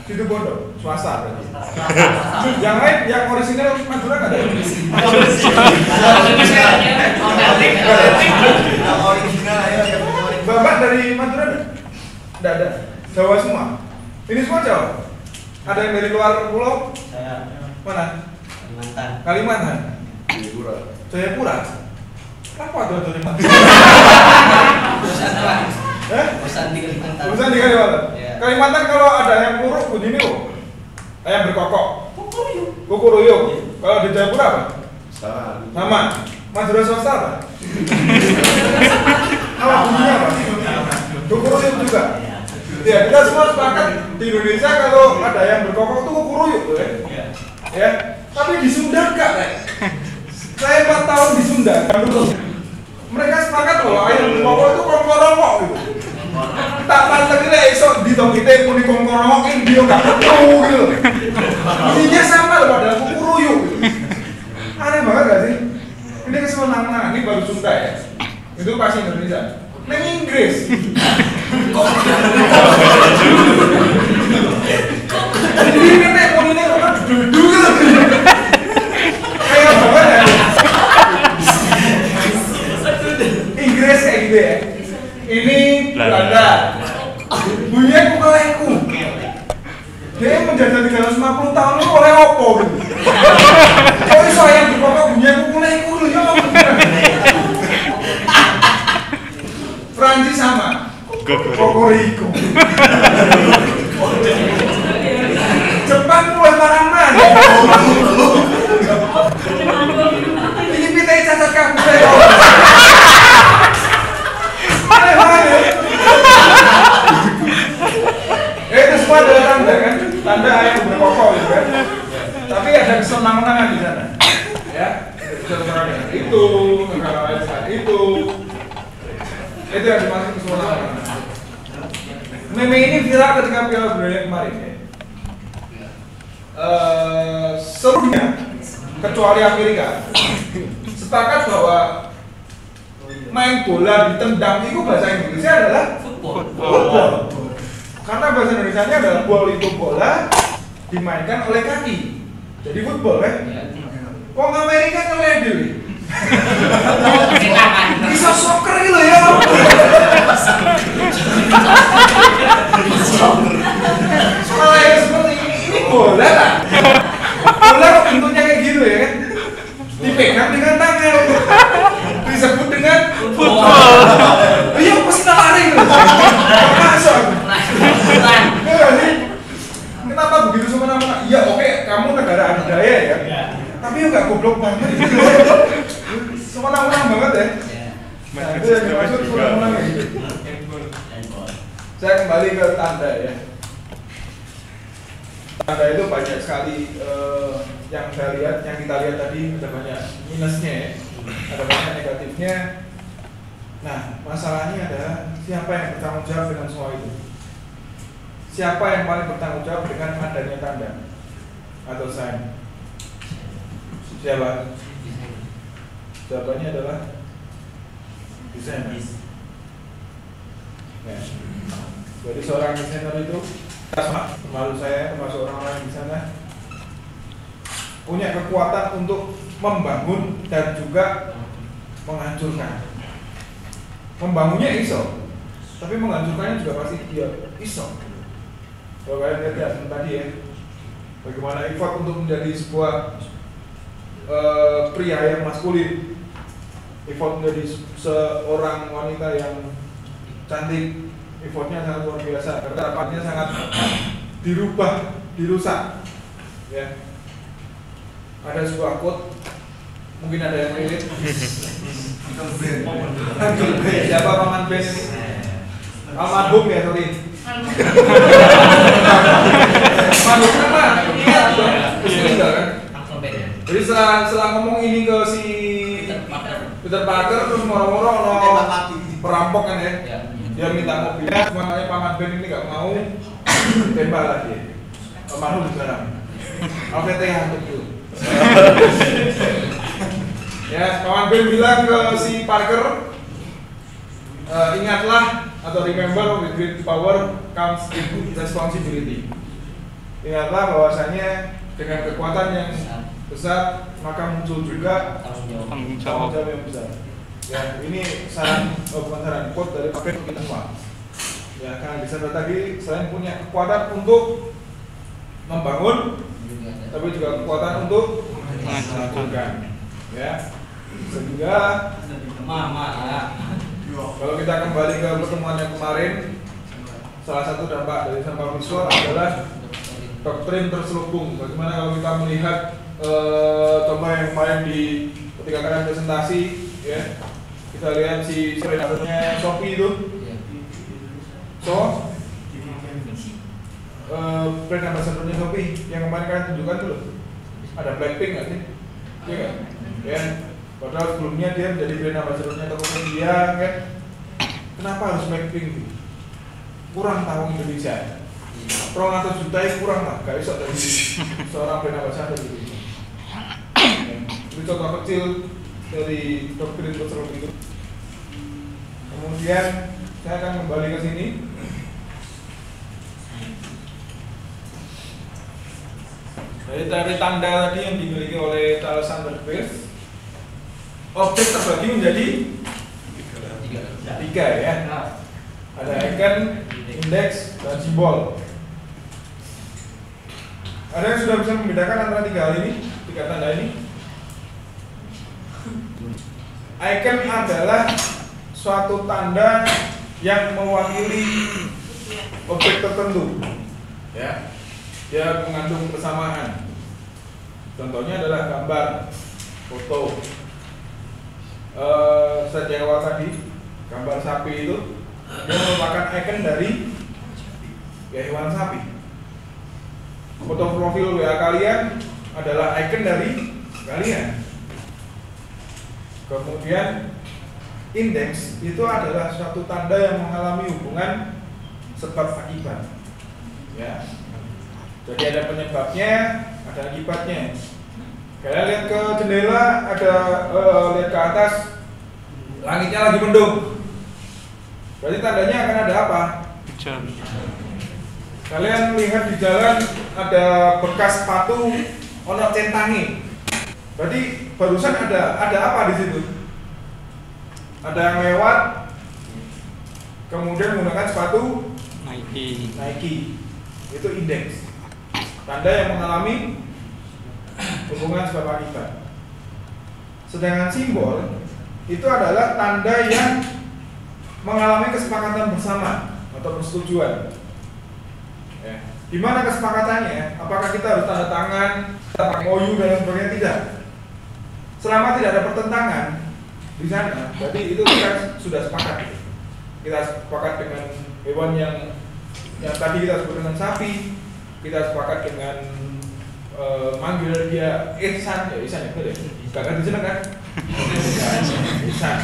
Situ Bondo, swasta berarti. Yang lain, yang orisinal Madura nggak ada? Bapak dari Madura ada? Nggak ada. Jawa semua. Ini semua Jawa. Ada yang dari luar pulau? Saya Mana? Kalimantan. Jayapura. Apa tuh dari Madura? Bosan di Kalimantan. Bosan di Kalimantan. Ya. Kalimantan kalau ada yang kuruk begini loh. Ayam berkokok. Kukuruyuk. Kalau di Jayapura apa? Sama. Madura swasta apa? Apa bunyinya apa? Kukuruyuk juga. Ya, kita semua sepakat di Indonesia kalau ada yang berkokok itu kukuruyuk tuh ya. Ya. Tapi di Sunda enggak, Saya 4 tahun di Sunda. Mereka sepakat loh ayam berkokok itu kongkorongok gitu. Tak panteng ini esok ditongkite muni kongkorongok ini dia enggak ketemu gitu. Bunyinya sama loh padahal kukuruyuk gitu. Aneh banget gak sih? Ini kesewenang-wenangan, ini baru Sunda ya. Itu pasti Indonesia. Neng Inggris. Kok ini nek munine kok dudu gitu. Kayak banget ya. Inggris kayak gitu ya. Ini Belanda. Bunyinya kukeleku. Dia menjajah 350 tahun itu oleh opo gitu. Kok iso yang berpokok bunyinya kukeleku lho ya. itu berkokok gitu kan. Tapi ada kesenangan di sana. Ya, kesenangan itu, negara lain saat itu yang dimaksud kesenangan. Meme ini viral ketika Piala Dunia kemarin ya. Seluruhnya kecuali Amerika sepakat bahwa main bola ditendang itu bahasa Inggrisnya adalah football. Karena bahasa Indonesianya adalah ball itu bola dimainkan oleh kaki. Jadi football kan? Kok Amerika ngeledil? Bisa soccer gitu ya. Soalnya seperti ini bola kan? Bola kok bentuknya kayak gitu ya kan? Dipegang dengan tangan. Disebut dengan football. Iya pasti lari gitu. Masuk. Kenapa begitu semena-mena? Iya oke, kamu negara adidaya ya. Tapi ya nggak goblok banget. Semena-mena banget ya. Nah, itu yang dimaksud semena-mena gitu. Saya kembali ke tanda ya. Tanda itu banyak sekali yang saya lihat, yang kita lihat tadi ada banyak minusnya ya. Ada banyak negatifnya. Nah, masalahnya adalah siapa yang bertanggung jawab dengan semua itu? Siapa yang paling bertanggung jawab dengan adanya tanda atau sign? Siapa? Jawabannya adalah desainer. Ya. Jadi seorang desainer itu, termasuk saya, termasuk orang-orang di sana, punya kekuatan untuk membangun dan juga menghancurkan. Membangunnya iso, tapi menghancurkannya juga pasti dia iso. Kalau kalian lihat tadi ya, bagaimana effort untuk menjadi sebuah pria yang maskulin, effort menjadi seorang wanita yang cantik, effortnya sangat luar biasa. Karena rapatnya sangat dirubah, dirusak. Ya, ada sebuah quote, mungkin ada yang mirip. Siapa paman Ben? Almarhum ya sorry. Almarhum apa? Meninggal kan? Jadi setelah ngomong ini ke si Peter Parker terus moro-moro perampok kan ya? Dia minta mobilnya, semuanya paman Ben ini nggak mau tembak lagi. Almarhum sekarang. Alfred untuk itu. Ya, paman Ben bilang ke si Parker, ingatlah atau remember with great power comes responsibility. Ingatlah bahwasanya dengan kekuatan yang besar maka muncul juga tanggung jawab yang besar. Ya, ini saran, bukan saran, quote dari Pak Ben kita semua. Ya, karena bisa tadi selain punya kekuatan untuk membangun, tapi juga kekuatan untuk menghancurkan. Ya, sehingga kalau kita kembali ke pertemuan yang kemarin, salah satu dampak dari sampah visual adalah doktrin terselubung. Bagaimana kalau kita melihat contoh yang kemarin di ketika kalian presentasi, ya, kita lihat si predatornya Shopee itu, brand ambassadornya Shopee yang kemarin kalian tunjukkan dulu, ada Blackpink nggak sih? Iya kan? Ya. Padahal sebelumnya dia menjadi brand ambassadornya Tokopedia kan. Kenapa harus Blackpink? Kurang tahu Indonesia. 200 juta kurang lah, gak bisa dari seorang brand ambassador gitu. Itu contoh kecil dari doktrin tersebut itu. Kemudian saya akan kembali ke sini. Dari tanda tadi yang dimiliki oleh Charles Sanders Peirce, objek terbagi menjadi tiga ya. Ada icon, indeks, dan simbol. Ada yang sudah bisa membedakan antara tiga hal ini, tiga tanda ini? Icon adalah suatu tanda yang mewakili objek tertentu, ya. Dia mengandung persamaan. Contohnya adalah gambar, foto. Slide yang awal tadi, gambar sapi itu, dia merupakan icon dari ya hewan sapi. foto profil WA kalian adalah icon dari kalian. Kemudian indeks itu adalah suatu tanda yang mengalami hubungan sebab akibat. Ya. Jadi ada penyebabnya, ada akibatnya. Kalian lihat ke jendela, ada lihat ke atas, langitnya lagi mendung. Berarti tandanya akan ada apa? Hujan. Kalian lihat di jalan ada bekas sepatu ono centangi. Berarti barusan ada apa di situ? Ada yang lewat, kemudian menggunakan sepatu Nike. Itu indeks. Tanda yang mengalami hubungan sebab akibat. Sedangkan simbol itu adalah tanda yang mengalami kesepakatan bersama atau persetujuan. Ya. Di mana kesepakatannya? Apakah kita harus tanda tangan, kita pakai MOU dan sebagainya? Tidak. Selama tidak ada pertentangan di sana, berarti itu kita sudah sepakat. Kita sepakat dengan hewan yang tadi kita sebut dengan sapi. Kita sepakat dengan manggil dia Ihsan ya, betul ya? Gak di sana kan? Ihsan.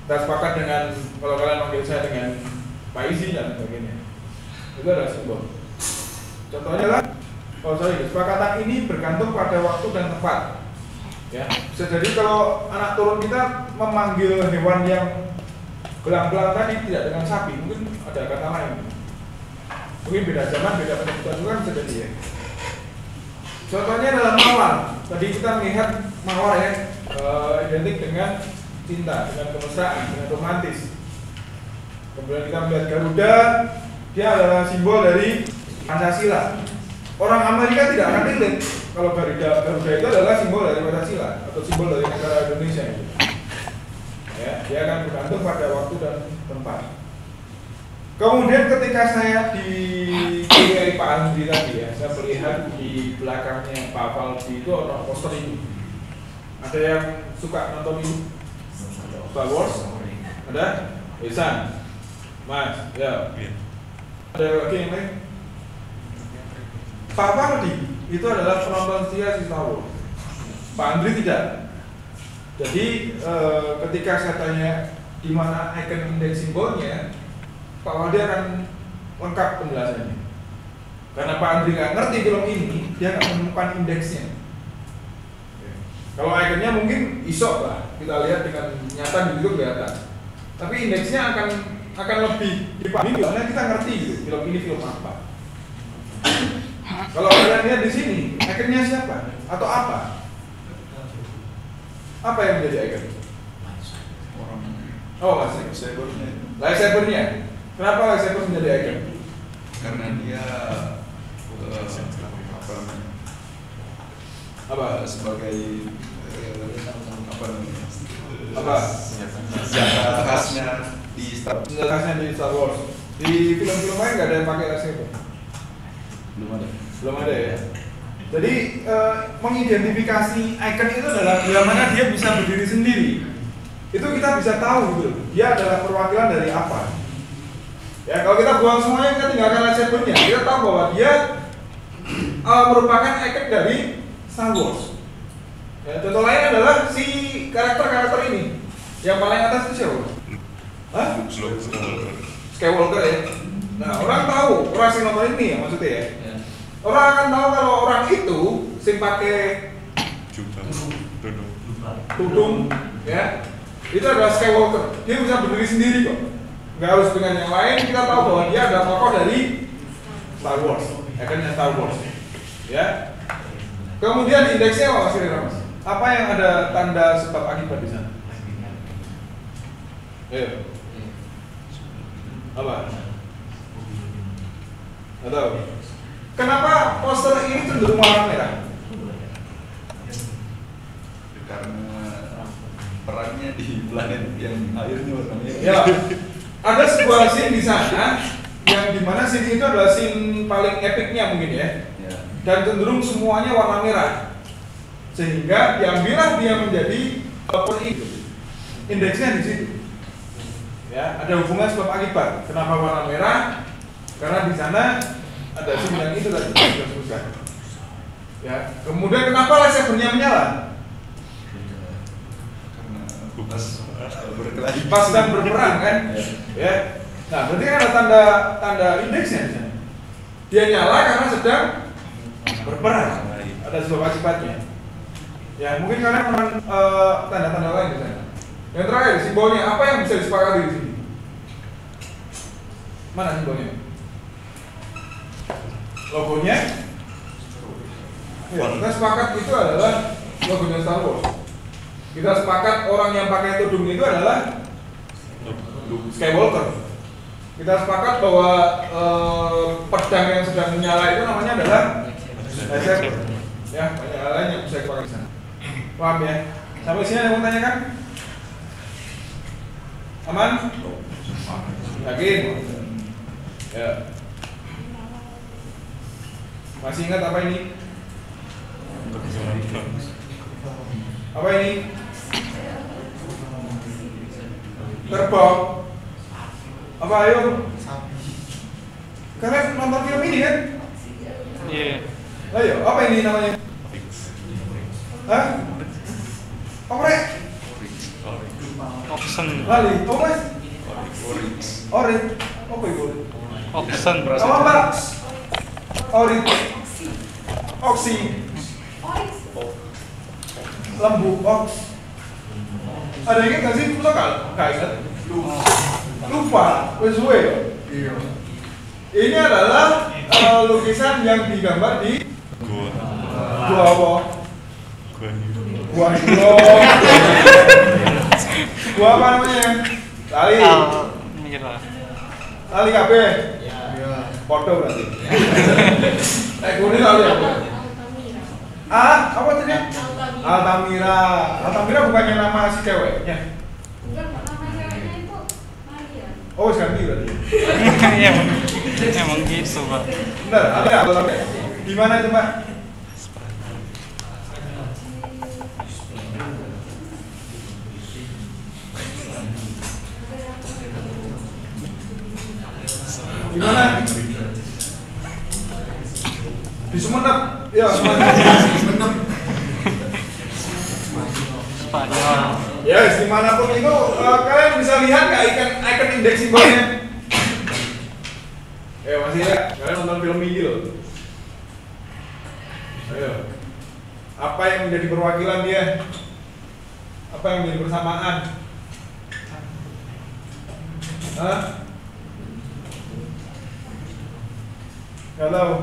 Kita sepakat dengan kalau kalian manggil saya dengan Pak Izi dan sebagainya. Itu adalah simbol. Contohnya lah, kesepakatan ini bergantung pada waktu dan tempat. Ya, bisa jadi kalau anak turun kita memanggil hewan yang belang-belang tadi tidak dengan sapi, mungkin ada kata lain. Mungkin beda zaman, beda penyebutan juga bisa jadi ya. Contohnya dalam mawar. Tadi kita melihat mawar ya, identik dengan cinta, dengan kemesraan, dengan romantis. Kemudian kita melihat Garuda, dia adalah simbol dari Pancasila. Orang Amerika tidak akan relate kalau Garuda itu adalah simbol dari Pancasila atau simbol dari negara Indonesia. Ya, dia akan bergantung pada waktu dan tempat. Kemudian ketika saya di Pak Andri tadi ya, saya melihat di belakangnya Pak Faldi itu ada poster ini. Ada yang suka nonton ini? Star Wars? Ada? Ihsan? Mas? Ya. Ada lagi yang lain? Pak Faldi itu adalah penonton setia Star Wars. Pak Andri tidak. Jadi ketika saya tanya di mana icon indeks simbolnya, Pak Faldi akan lengkap penjelasannya. Karena Pak Andri nggak ngerti film ini, dia nggak menemukan indeksnya. Kalau iconnya mungkin isok lah, kita lihat dengan nyata di YouTube kelihatan. Tapi indeksnya akan lebih dipahami karena kita ngerti gitu, film ini film apa. Kalau kalian lihat di sini, iconnya siapa atau apa? Apa yang menjadi icon? Oh, lightsabernya. Kenapa lightsaber menjadi icon? Karena dia apa sebagai apa senjata khasnya di Star Wars. Di film-film lain nggak ada yang pakai lightsaber. Belum ada ya. Jadi mengidentifikasi icon itu adalah bagaimana dia bisa berdiri sendiri. Itu kita bisa tahu gitu. Dia adalah perwakilan dari apa. Ya, kalau kita buang semuanya, kita tinggalkan lightsabernya, kita tahu bahwa dia merupakan icon dari Star Wars. Ya, contoh lain adalah si karakter ini. Yang paling atas itu siapa? Hah? Skywalker ya. Nah, orang tahu, orang sing nonton ini ya maksudnya ya. Orang akan tahu kalau orang itu sing pakai tudung, ya, itu adalah Skywalker. Dia bisa berdiri sendiri kok. Nggak harus dengan yang lain. Kita tahu bahwa dia adalah tokoh dari Star Wars, ikonnya Star Wars. Ya. Kemudian indeksnya apa Mas Rira? Apa yang ada tanda sebab akibat di sana? Ayo. Apa? Atau kenapa poster ini cenderung warna merah? Karena perannya di planet yang airnya warna merah. Ya. Ada sebuah scene di sana yang dimana scene itu adalah scene paling epicnya mungkin ya. Dan cenderung semuanya warna merah. Sehingga diambillah dia menjadi itu. Indeksnya di situ. Ya, ada hubungan sebab akibat. Kenapa warna merah? Karena di sana ada SIM yang itu tadi sudah sebutkan. Ya, kemudian kenapa lasernya menyala? Karena pas berkelahi. Pas dan berperang kan? Ya. Nah, berarti kan ada tanda indeksnya di sana. Dia nyala karena sedang berperang. Ada sebuah akibatnya. Ya, mungkin kalian memang tanda-tanda lain di sana. Yang terakhir, simbolnya apa yang bisa disepakati di sini? Mana simbolnya? Logonya? Ya, kita sepakat itu adalah logonya Star Wars. Kita sepakat orang yang pakai tudung itu adalah Luke Skywalker. Kita sepakat bahwa pedang yang sedang menyala itu namanya adalah lightsaber. Ya, banyak hal lain yang bisa kita pakai di sana. Paham ya? Sampai sini ada yang mau tanyakan? Aman? Yakin? Ya. Masih ingat apa ini? Apa ini? Kerbau. Apa ayo? Kalian nonton film ini kan? Iya. Ayo, apa ini namanya? Hah? Oprek? Oxen. Lali, oh mas? Orit. Apa itu? Oxen. Apa mbak? Orit. Oksi. Lembu, ox. Ada yang ingat gak sih? Pusaka? Gak ingat. Lupa, wes suwe ya? Iya. Ini adalah lukisan yang digambar di gua apa? Gua gua apa namanya? Lali. Almira. Lali kabeh. Iya. Foto berarti. Kuning lali apa? Apa tadi? Altamira. Altamira bukannya nama si ceweknya? Oh, ganti berarti. Iya, emang gitu, Pak. Bentar, ada apa? Di mana itu, Mbak? Di mana? Di Sumenep. Ya, Sumenep. Spanyol. Ya, dimanapun itu kalian bisa lihat nggak icon indeks simbolnya? Masih ya, kalian nonton film ini loh. Ayo, apa yang menjadi perwakilan dia? Apa yang menjadi persamaan? Hah? Gak tahu.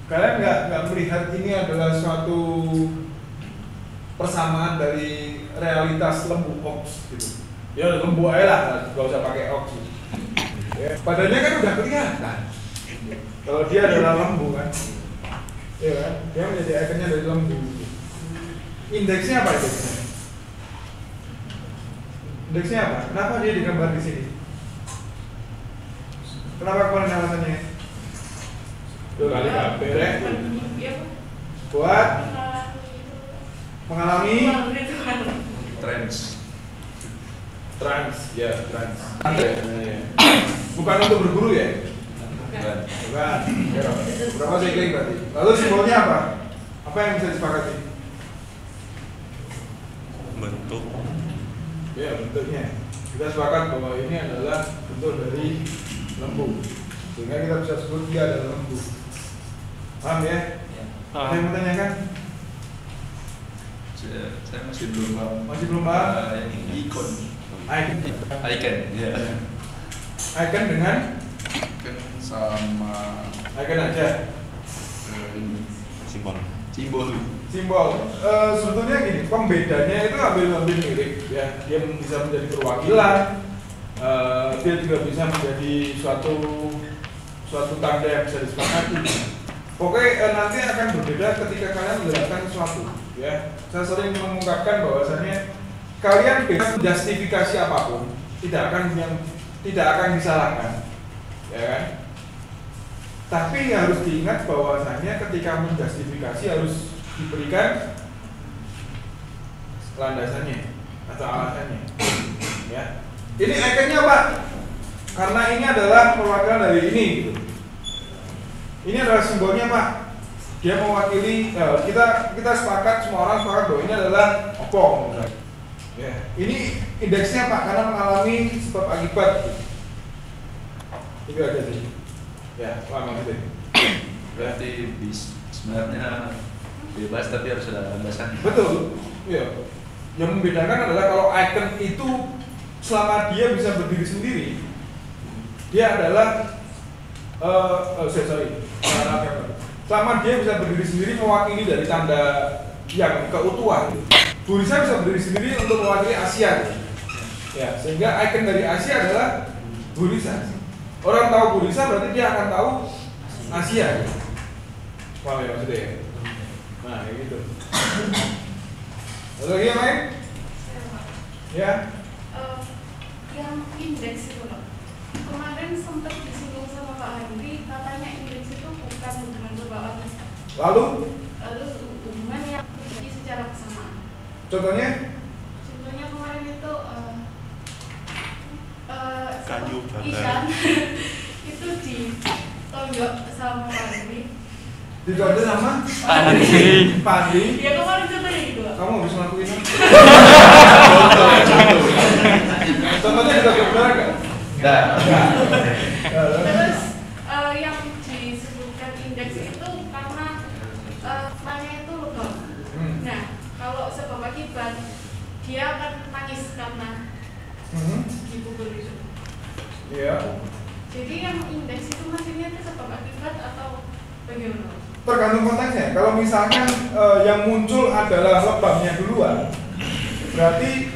Kalian nggak melihat ini adalah suatu persamaan dari realitas lembu ox gitu. Ya lembu aja lah, gak usah pakai ox gitu. Ya, badannya kan udah kelihatan. Kalau dia adalah lembu kan, ya kan? Dia menjadi ikonnya dari lembu. Indeksnya apa itu? Indeksnya apa? Kenapa dia digambar di sini? Kenapa kemarin alasannya? Tuh kali kabeh buat mengalami trans, ya trans. Bukan untuk berburu ya? Bukan. Berapa sekling berarti? Lalu simbolnya apa? Apa yang bisa disepakati? Bentuk. Ya bentuknya. Kita sepakat bahwa ini adalah bentuk dari lembu, sehingga kita bisa sebut dia adalah lembu. Paham ya? Ada yang mau tanyakan? Saya masih belum paham. Masih belum paham? Yang ikon. Icon. Ya. Icon dengan? Icon sama Icon aja. Simbol. Simbol. Sebetulnya gini, pembedanya itu hampir mirip ya. Dia bisa menjadi perwakilan. Dia juga bisa menjadi suatu tanda yang bisa disepakati. Oke, nanti akan berbeda ketika kalian menjelaskan sesuatu. Ya, saya sering mengungkapkan bahwasannya kalian bebas menjustifikasi apapun, tidak akan disalahkan, ya kan? Tapi harus diingat bahwasannya ketika menjustifikasi harus diberikan landasannya atau alasannya. Ya, ini ikonnya Pak, karena ini adalah perwakilan dari ini. Gitu. Ini adalah simbolnya Pak. Dia mewakili kita sepakat, semua orang sepakat bahwa ini adalah opong. Ya. Ini indeksnya Pak karena mengalami sebab akibat. Itu aja sih. Ya, lama gitu. Berarti sebenarnya bebas tapi harus ada landasan. Betul. Iya. Yang membedakan adalah kalau icon itu selama dia bisa berdiri sendiri, dia adalah selama dia bisa berdiri sendiri mewakili dari tanda yang keutuhan. Burisa bisa berdiri sendiri untuk mewakili Asia. Ya, sehingga icon dari Asia adalah Burisa. Orang tahu Burisa berarti dia akan tahu Asia. Paham ya maksudnya ya? Nah, kayak gitu. Ada lagi yang lain? Ya. Yang indeks itu loh. Kemarin sempat disinggung sama Pak Henry, katanya indeks itu bukan hubungan berbawah. Lalu hubungan yang terjadi secara bersamaan. Contohnya? Contohnya kemarin itu Kayu bakar. ikan itu ditonjok sama Pak Henry. Ditonjok sama? Pandi. Pandi. Ya kemarin contohnya gitu. Kamu habis ngelakuin apa? Contohnya juga benar nggak? Nah, Terus yang disebutkan indeks itu karena tanya itu logam. Nah, kalau sebab akibat dia akan nangis karena dipukul itu. Iya. Jadi yang indeks itu maksudnya itu sebab akibat atau bagaimana? Tergantung konteksnya. Kalau misalkan yang muncul adalah lebamnya duluan, berarti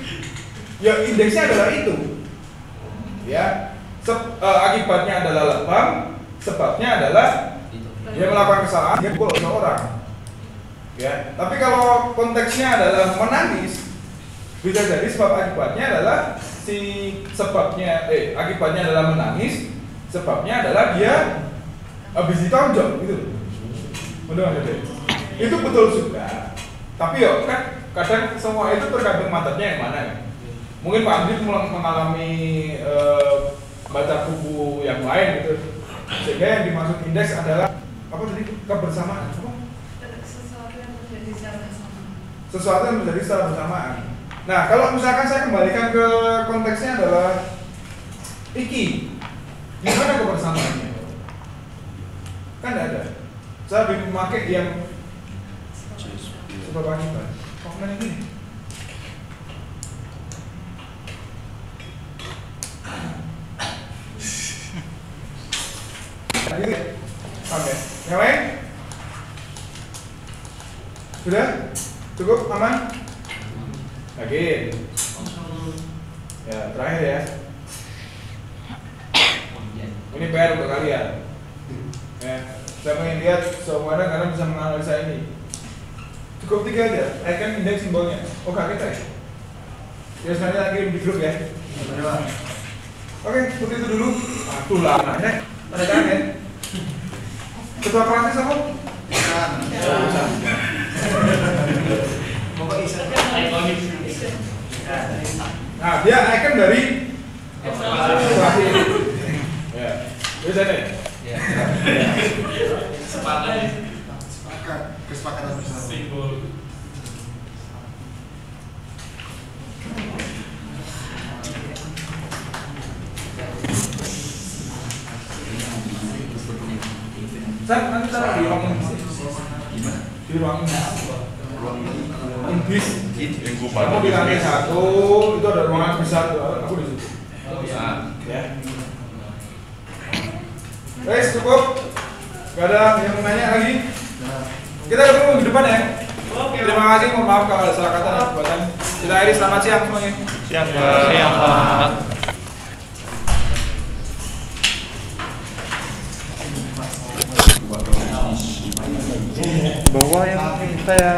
ya indeksnya adalah itu. Ya, akibatnya adalah lebam, sebabnya adalah dia melakukan kesalahan, dia pukul seorang. Ya, tapi kalau konteksnya adalah menangis, bisa jadi sebab akibatnya adalah akibatnya adalah menangis, sebabnya adalah dia habis ditonjok gitu. Benar maksudnya? Itu betul juga. Tapi ya kan kadang semua itu tergantung matanya yang mana ya. Mungkin Pak Andri mengalami baca buku yang lain gitu, sehingga yang dimaksud indeks adalah apa tadi, kebersamaan apa? Sesuatu yang terjadi secara bersamaan. Sesuatu yang terjadi secara bersamaan. Nah, kalau misalkan saya kembalikan ke konteksnya adalah iki, gimana kebersamaannya? Kan tidak ada. Saya lebih memakai yang sebab akibat. Kok mana ini? Gitu. Oke. Yang lain? Sudah? Cukup? Aman? Lagi. Ya, terakhir ya. Ini PR untuk kalian. Ya, saya pengen lihat semuanya kalian bisa menganalisa ini. Cukup 3 aja. Icon, indeks, simbolnya. Oh, kita ya? Ya, selanjutnya kirim di grup ya. Oke, seperti itu dulu. Aduh lah, anaknya. Pada tangan ya. Ketua praktis apa? Nah, dia icon dari ya. Bisa nih. Ya. Kesepakatan bersama. Simbol. Nanti taruh di ruang ini. gimana? Di ruang ini. Ruang Inbis. Yang gue Kamu di lantai 1 itu ada ruangan besar tuh. Aku di situ. Ya. Guys, cukup. Gak ada yang mau nanya lagi. Kita ketemu di depan ya. Terima kasih. Mohon maaf kalau ada salah kata dan perbuatan. Kita akhiri. Selamat siang semuanya. siap. Siap, Pak. Bawa Bawa yang kita ya.